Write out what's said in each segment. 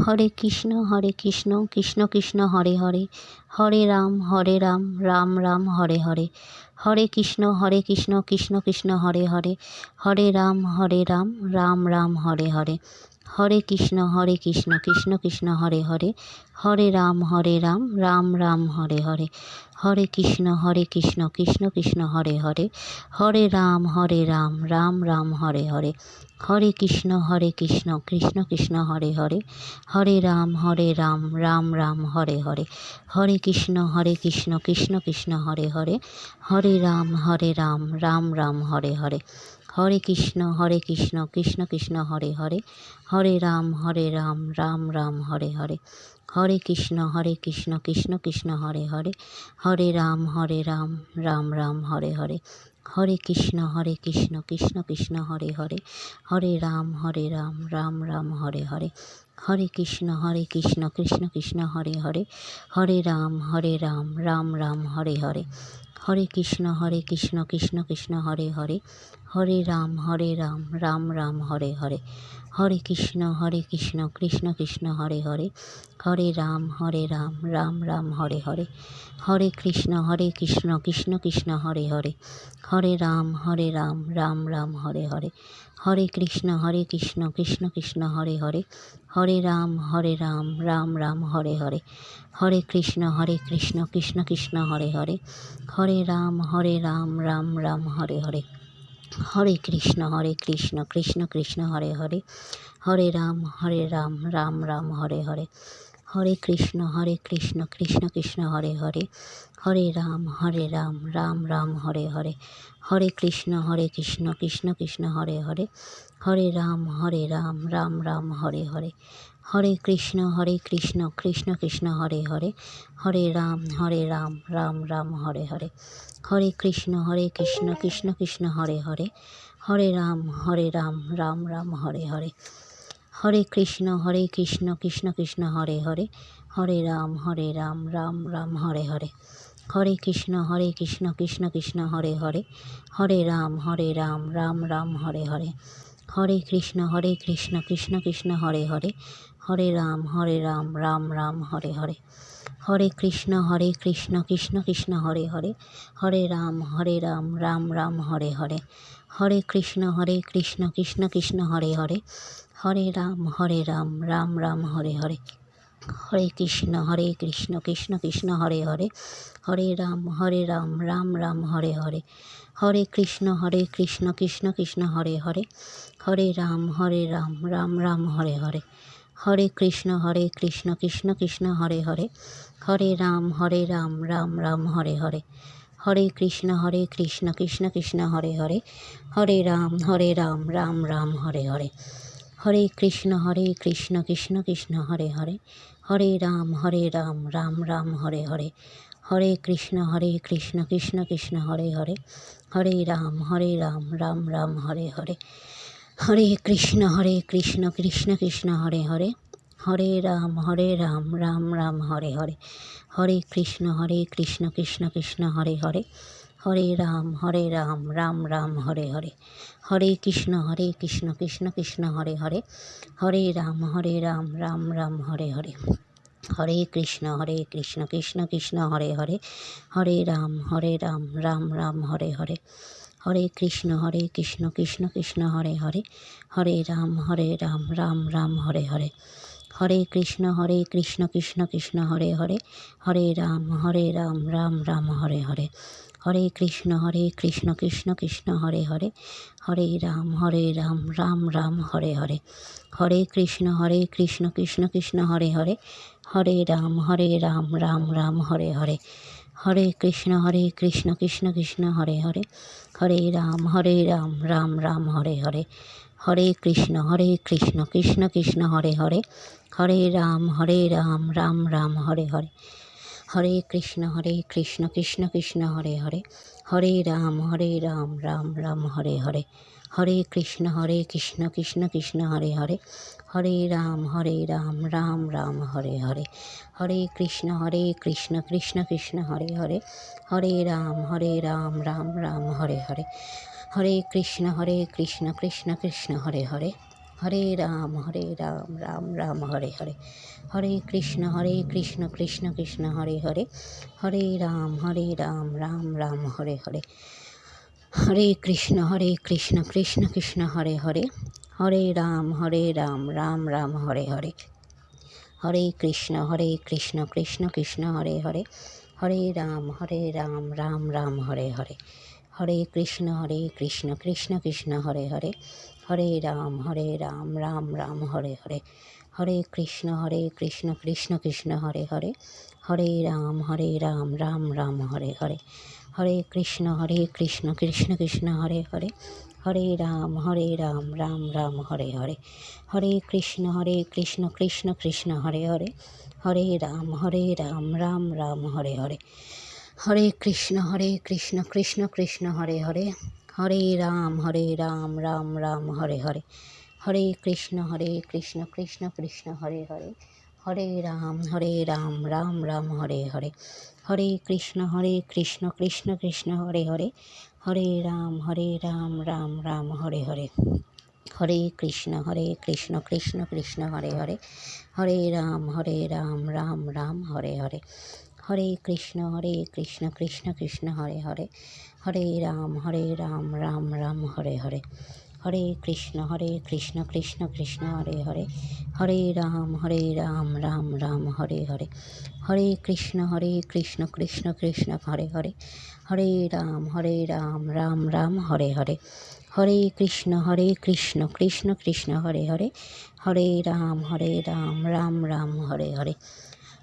Hare Krishna Krishna Krishna Hare Hare, Hare Ram Ram Ram Hare Hare. Hare Krishna Krishna Krishna Hare Hare, Hare Ram Ram Ram Hare Hare. Hare Krishna Krishna Krishna Hare Hare, Hare Ram Ram Ram Hare Hare. Hare Krishna Krishna Krishna Hare Hare, Hare Ram Ram Ram Hare Hare. Hare Krishna Krishna Krishna Hare Hare, Hare Ram Ram Ram Hare Hare. Hare Krishna Krishna Krishna Hare Hare, Hare Ram Ram Ram Hare Hare. Hare Krishna Krishna Krishna Hare Hare, Hare Ram Ram Ram Hare Hare. Hare Krishna Krishna Krishna Hare Hare, Hare Ram Ram Ram Hare Hare. Hare Krishna Krishna Krishna Hare Hare, Hare Ram Ram Ram Hare Hare. Hare Krishna Krishna Krishna Hare Hare, Hare Ram Ram Ram Hare Hare. Hare Krishna Krishna Krishna Hare Hare, Hare Ram Ram Ram Hare Hare. Hare Krishna Krishna Krishna Hare Hare, Hare Ram Ram Ram Hare Hare. Hare Krishna Krishna Krishna Hare Hare, Hare Ram Ram Ram Hare Hare. Hare Krishna Krishna Krishna Hare Hare, Hare Ram Ram Ram Hare Hare. Hare Krishna Krishna Krishna Hare Hare, Hare Ram Ram Ram Hare Hare. Hare Krishna Krishna Krishna Hare Hare, Hare Ram Ram Ram Hare Hare. Hare Krishna Krishna Krishna Hare Hare, Hare Ram Ram Ram Hare Hare. Hare Krishna Krishna Krishna Hare Hare, Hare Ram Ram Ram Hare Hare. Hare Krishna Krishna Krishna Hare Hare, Hare Ram Ram Ram Hare Hare. Hare Krishna Krishna Krishna Hare Hare, Hare Ram Ram Ram Hare Hare. Hare Krishna Krishna Krishna Hare Hare, Hare Ram Ram Ram Hare Hare. Hare Krishna Krishna Krishna Hare Hare, Hare Ram Ram Ram Hare Hare. Hare Krishna Krishna Krishna Hare Hare, Hare Ram Ram Ram Hare Hare. Hare Krishna Krishna Krishna Hare Hare, Hare Ram Ram Ram Hare Hare. Hare Krishna Krishna Krishna Hare Hare, Hare Ram Ram Ram Hare Hare. Hare Krishna Krishna Krishna Hare Hare, Hare Ram Ram Ram Hare Hare. Hare Krishna Krishna Krishna Hare Hare, Hare Ram Ram Ram Hare Hare. Hare Krishna Krishna Krishna Hare Hare, Hare Ram Ram Ram Hare Hare. Hare Krishna Krishna Krishna Hare Hare, Hare Ram Ram Ram Hare Hare. Hare Krishna Krishna Krishna Hare Hare, Hare Ram Ram Ram Hare Hare. Hare Krishna Krishna Krishna Hare Hare, Hare Ram Ram Ram Hare Hare. Hare Krishna Krishna Krishna Hare Hare, Hare Ram Ram Ram Hare Hare. Hare Krishna Krishna Krishna Hare Hare, Hare Ram Ram Ram Hare Hare. Hare Krishna Krishna Krishna Hare Hare, Hare Ram Ram Ram Hare Hare. Hare Krishna Krishna Krishna Hare Hare, Hare Ram Ram Ram Hare Hare. Hare Krishna Krishna Krishna Hare Hare, Hare Ram Ram Ram Hare Hare. Hare Krishna Krishna Krishna Hare Hare, Hare Ram Ram Ram Hare Hare. Hare Krishna Krishna Krishna Hare Hare, Hare Ram Ram Ram Hare Hare. Hare Krishna Krishna Krishna Hare Hare, Hare Ram Ram Ram Hare Hare. Hare Krishna Krishna Krishna Hare Hare, Hare Ram Ram Ram Hare Hare. Hare Krishna Krishna Krishna Hare Hare, Hare Ram Ram Ram Hare Hare. Hare Krishna Krishna Krishna Hare Hare, Hare Ram Ram Ram Hare Hare. Hare Krishna Krishna Krishna Hare Hare, Hare Ram Ram Ram Hare Hare. Hare Krishna Krishna Krishna Hare Hare, Hare Ram Ram Ram Hare Hare. Hare Krishna Krishna Krishna Hare Hare, Hare Ram Ram Ram Hare Hare, Hare Krishna Krishna Krishna Hare Hare, Hare Ram Ram Ram Hare Hare, Hare Krishna Krishna Krishna Hare Hare, Hare Ram Ram Ram Hare Hare, Hare Krishna Krishna Krishna Hare Hare, Hare Ram Ram Ram Hare Hare, Hare Krishna Krishna Krishna Hare Hare, Hare Ram Ram Ram Hare Hare, Hare Krishna Krishna Krishna Hare Hare, Hare Ram Ram Ram Hare Hare, Hare Krishna Krishna Krishna Hare Hare, Hare Ram Ram Ram Hare Hare, Hare Krishna Krishna Krishna Hare Hare, Hare Ram Ram Ram Hare Hare, Hare Krishna Krishna Krishna Hare Hare, Hare Ram Ram Ram Hare Hare, Hare Krishna Krishna Krishna Hare Hare, Hare Ram Ram Ram Hare Hare, Hare Krishna Krishna Krishna Hare Hare, Hare Ram Ram Ram Hare Hare, Hare Krishna Krishna Krishna Hare Hare, Hare Ram Ram Ram Hare Hare, Hare Krishna Krishna Krishna Hare Hare, Hare Ram Ram Ram Hare Hare, Hare Krishna Krishna Krishna Hare Hare, Hare Ram Ram Ram Hare Hare, Hare Krishna Krishna Krishna Hare Hare, Hare Ram Ram Ram Hare Hare, Hare Krishna Krishna Krishna Hare Hare, Hare Ram Ram Ram Hare Hare, Hare Krishna Krishna Krishna Hare Hare, Hare Ram Ram Ram Hare Hare, Hare Krishna Krishna Krishna Hare Hare, Hare Ram Ram Ram Hare Hare,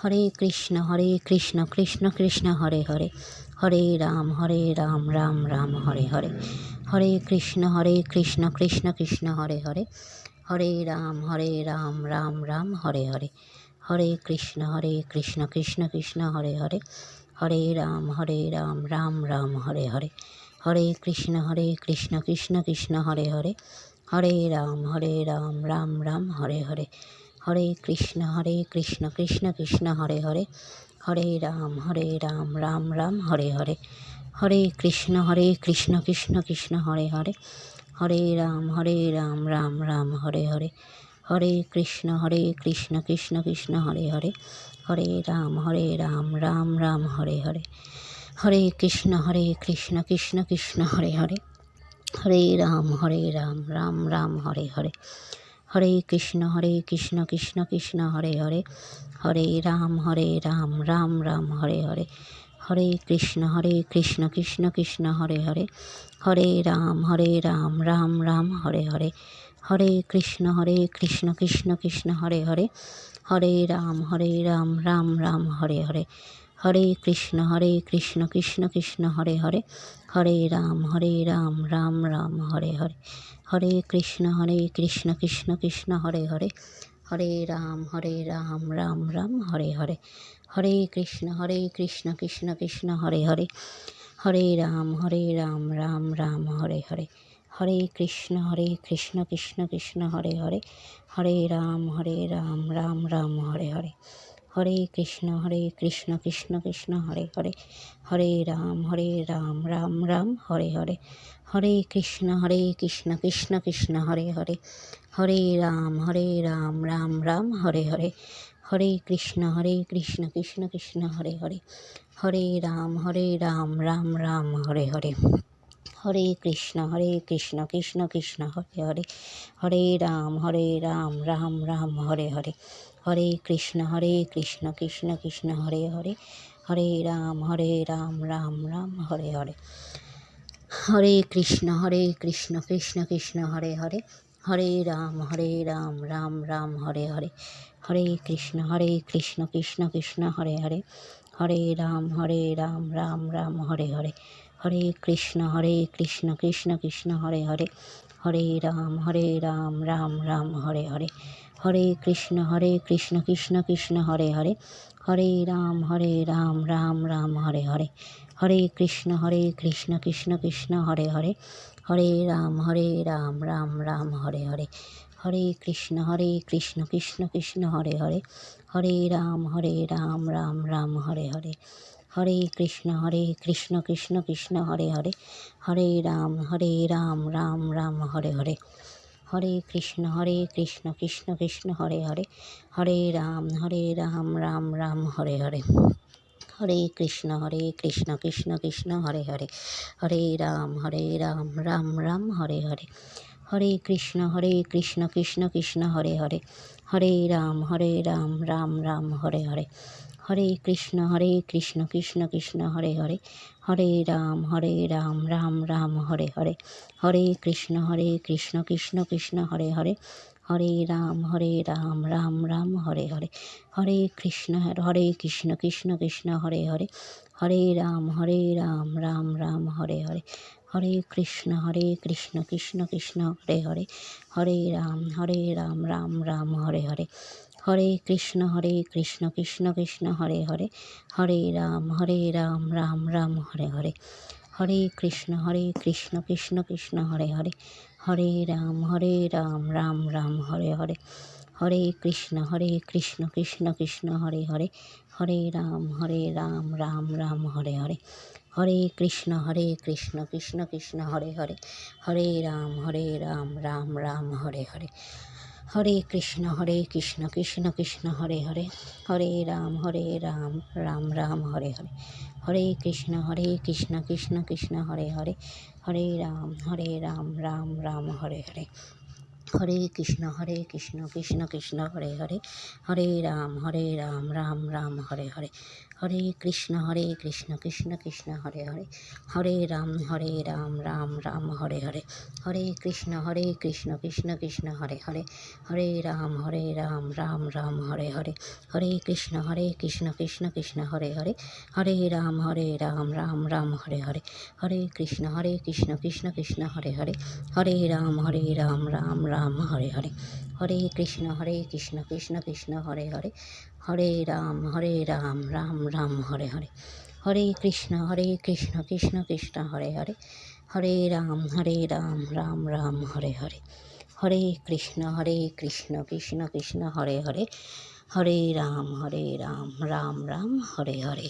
Hare Krishna Krishna Krishna Hare Hare, Hare Ram Ram Ram Hare Hare, Hare Krishna Krishna Krishna Hare Hare, Hare Ram Ram Ram Hare Hare, Hare Krishna Krishna Krishna Hare Hare, Hare Ram Ram Ram Hare Hare, Hare Krishna Krishna Krishna Hare Hare, Hare Ram Ram Ram Hare Hare, Hare Krishna Krishna Krishna Hare Hare, Hare Ram Ram Ram Hare Hare, Hare Krishna Krishna Krishna Hare Hare, Hare Ram Ram Ram Hare Hare, Hare Krishna Krishna Krishna Hare Hare, Hare Ram Ram Ram Hare Hare, Hare Krishna Krishna Krishna Hare Hare, Hare Ram Ram Ram Hare Hare, Hare Krishna Krishna Krishna Hare Hare, Hare Ram Ram Ram Hare Hare, Hare Krishna Krishna Krishna Hare Hare, Hare Ram Ram Ram Hare Hare, Hare Krishna Krishna Krishna Hare Hare, Hare Ram Ram Ram Hare Hare, Hare Krishna Krishna Krishna Hare Hare, Hare Ram Ram Ram Hare Hare, Hare Krishna Krishna Krishna Hare Hare, Hare Ram Ram Ram Hare Hare, Hare Krishna Krishna Krishna Hare Hare, Hare Ram Ram Ram Hare Hare, Hare Krishna Krishna Krishna Hare Hare, Hare Ram Ram Ram Hare Hare, Hare Krishna Krishna Krishna Hare Hare, Hare Ram Ram Ram Hare Hare, Hare Krishna Krishna Krishna Hare Hare, Hare Ram Ram Ram Hare Hare, Hare Krishna Krishna Krishna Hare Hare, Hare Ram Ram Ram Hare Hare, Hare Krishna Krishna Krishna Hare Hare, Hare Ram Ram Ram Hare Hare, Hare Krishna Krishna Krishna Hare Hare, Hare Ram Ram Ram Hare Hare, Hare Krishna Krishna Krishna Hare Hare, Hare Ram Ram Ram Hare Hare, Hare Krishna Krishna Krishna Hare Hare, Hare Ram Ram Ram Hare Hare, Hare Krishna Krishna Krishna Hare Hare, Hare Ram Ram Ram Hare Hare, Hare Krishna Krishna Krishna Hare Hare, Hare Ram Ram Ram Hare Hare, Hare Krishna Krishna Krishna Hare Hare, Hare Ram Ram Ram Hare Hare, Hare Krishna Krishna Krishna Hare Hare, Hare Ram Ram Ram Hare Hare, Hare Krishna Krishna Krishna Hare Hare, Hare Ram Ram Ram Hare Hare, Hare Krishna Krishna Krishna Hare Hare, Hare Ram Ram Ram Hare Hare, Hare Krishna Krishna Krishna Hare Hare, Hare Ram Ram Ram Hare Hare, Hare Krishna Krishna Krishna Hare Hare, Hare Ram Ram Ram Hare Hare, Hare Krishna Krishna Krishna Hare Hare, Hare Ram Ram Ram Hare Hare, Hare Krishna Krishna Krishna Hare Hare, Hare Ram Ram Ram Hare Hare, Hare Krishna Krishna Krishna Hare Hare, Hare Ram Ram Ram Hare Hare, Hare Krishna Krishna Krishna Hare Hare, Hare Ram Ram Ram Hare Hare, Hare Krishna Krishna Krishna Hare Hare, Hare Ram Ram Ram Hare Hare, Hare Krishna Krishna Krishna Hare Hare, Hare Ram Ram Ram Hare Hare, Hare Krishna Krishna Krishna Hare Hare, Hare Ram Ram Ram Hare Hare, Hare Krishna Krishna Krishna Hare Hare, Hare Ram Ram Ram Hare Hare, Hare Krishna Krishna Krishna Hare Hare, Hare Ram Ram Ram Hare Hare, Hare Krishna Krishna Krishna Hare Hare, Hare Ram Ram Ram Hare Hare, Hare Krishna Krishna Krishna Hare Hare, Hare Ram Ram Ram Hare Hare, Hare Krishna Krishna Krishna Hare Hare, Hare Ram Ram Ram Hare Hare, Hare Krishna Krishna Krishna Hare Hare, Hare Ram Ram Ram Hare Hare, Hare Krishna Krishna Krishna Hare Hare, Hare Ram Ram Ram Hare Hare, Hare Krishna Krishna Krishna Hare Hare, Hare Ram Ram Ram Hare Hare, Hare Krishna Krishna Krishna Hare Hare, Hare Ram Ram Ram Hare Hare.